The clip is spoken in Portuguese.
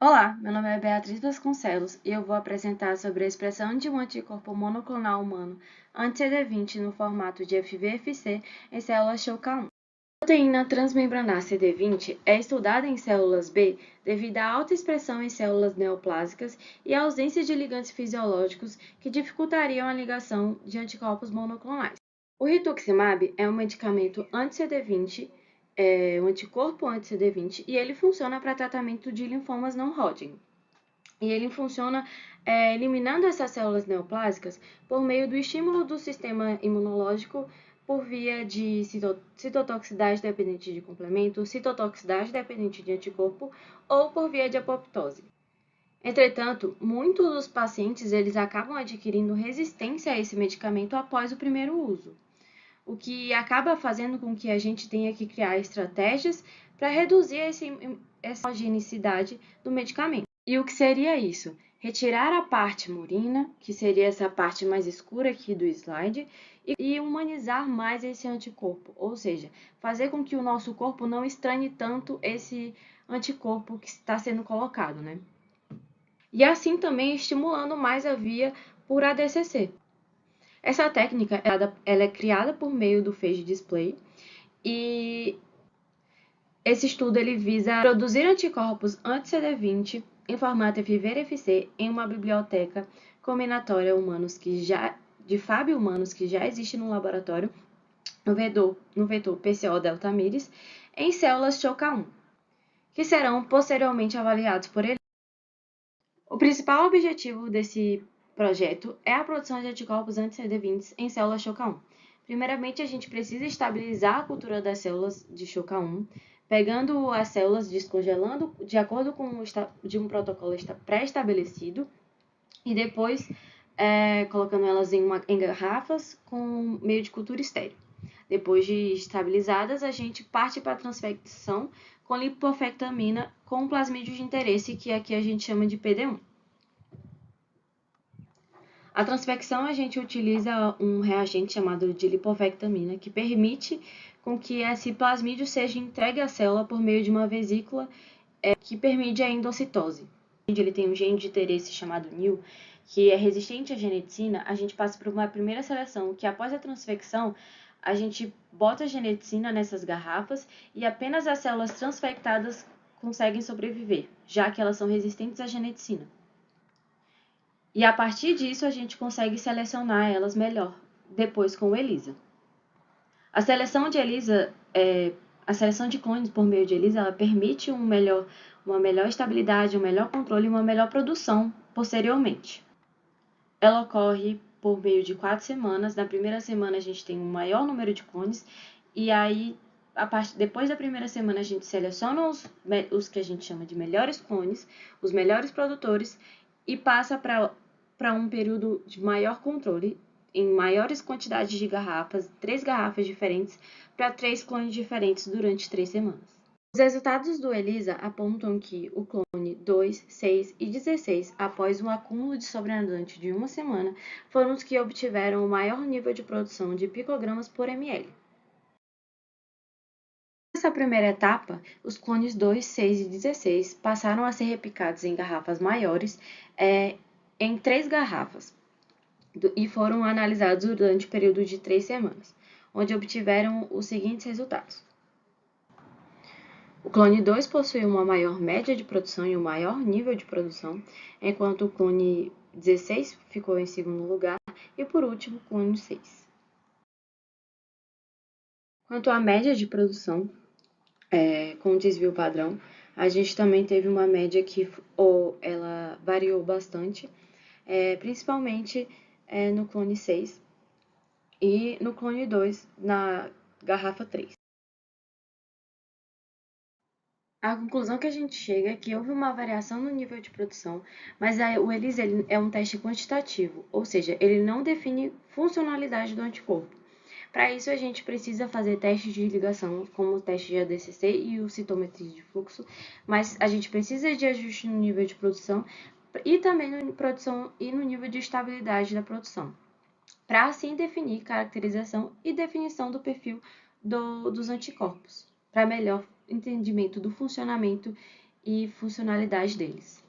Olá, meu nome é Beatriz Vasconcelos e eu vou apresentar sobre a expressão de um anticorpo monoclonal humano anti-CD20 no formato de FVFC em células CHOCA1. A proteína transmembranar CD20 é estudada em células B devido à alta expressão em células neoplásicas e à ausência de ligandes fisiológicos que dificultariam a ligação de anticorpos monoclonais. O rituximab é um medicamento anti-CD20, um anticorpo anti-CD20, e ele funciona para tratamento de linfomas não Hodgkin. E ele funciona eliminando essas células neoplásicas por meio do estímulo do sistema imunológico por via de citotoxicidade dependente de complemento, citotoxicidade dependente de anticorpo ou por via de apoptose. Entretanto, muitos dos pacientes eles acabam adquirindo resistência a esse medicamento após o primeiro uso, o que acaba fazendo com que a gente tenha que criar estratégias para reduzir essa homogenicidade do medicamento. E o que seria isso? Retirar a parte murina, que seria essa parte mais escura aqui do slide, e humanizar mais esse anticorpo, ou seja, fazer com que o nosso corpo não estranhe tanto esse anticorpo que está sendo colocado, né? E assim também estimulando mais a via por ADCC. Essa técnica ela é criada por meio do phage display e esse estudo ele visa produzir anticorpos anti-CD20 em formato FVRFC em uma biblioteca combinatória humanos de Fab humanos que já existe no laboratório no vetor PCO-deltamíris em células CHOCA1, que serão posteriormente avaliados por ele. O principal objetivo desse projeto é a produção de anticorpos anti-CD20 em células CHOCA1. Primeiramente, a gente precisa estabilizar a cultura das células de CHOCA1, pegando as células, descongelando de acordo com um protocolo pré-estabelecido e depois colocando elas em garrafas com meio de cultura estéril. Depois de estabilizadas, a gente parte para a transfecção com lipofectamina com plasmídio de interesse, que aqui a gente chama de PD1. A transfecção, a gente utiliza um reagente chamado de lipofectamina, que permite com que esse plasmídio seja entregue à célula por meio de uma vesícula que permite a endocitose. Ele tem um gene de interesse chamado NIL, que é resistente à geneticina. A gente passa por uma primeira seleção, que após a transfecção, a gente bota a geneticina nessas garrafas e apenas as células transfectadas conseguem sobreviver, já que elas são resistentes à geneticina. E a partir disso, a gente consegue selecionar elas melhor, depois com o ELISA. A seleção de clones por meio de ELISA, ela permite uma melhor estabilidade, um melhor controle e uma melhor produção posteriormente. Ela ocorre por meio de 4 semanas. Na primeira semana, a gente tem um maior número de clones, e aí, depois da primeira semana, a gente seleciona os que a gente chama de melhores clones, os melhores produtores, e passa para um período de maior controle, em maiores quantidades de garrafas, 3 garrafas diferentes, para 3 clones diferentes durante 3 semanas. Os resultados do ELISA apontam que o clone 2, 6 e 16, após um acúmulo de sobreandante de uma semana, foram os que obtiveram o maior nível de produção de picogramas por ml. Nessa primeira etapa, os clones 2, 6 e 16 passaram a ser replicados em garrafas maiores, em 3 garrafas, e foram analisados durante o período de 3 semanas, onde obtiveram os seguintes resultados. O clone 2 possui uma maior média de produção e um maior nível de produção, enquanto o clone 16 ficou em segundo lugar e, por último, o clone 6. Quanto à média de produção, com desvio padrão, a gente também teve uma média que ela variou bastante, principalmente no clone 6 e no clone 2 na garrafa 3. A conclusão que a gente chega é que houve uma variação no nível de produção, mas o ELISA é um teste quantitativo, ou seja, ele não define funcionalidade do anticorpo. Para isso, a gente precisa fazer testes de ligação, como o teste de ADCC e o citometria de fluxo, mas a gente precisa de ajuste no nível de produção e também no nível de estabilidade da produção, para assim definir caracterização e definição do perfil dos anticorpos, para melhor entendimento do funcionamento e funcionalidade deles.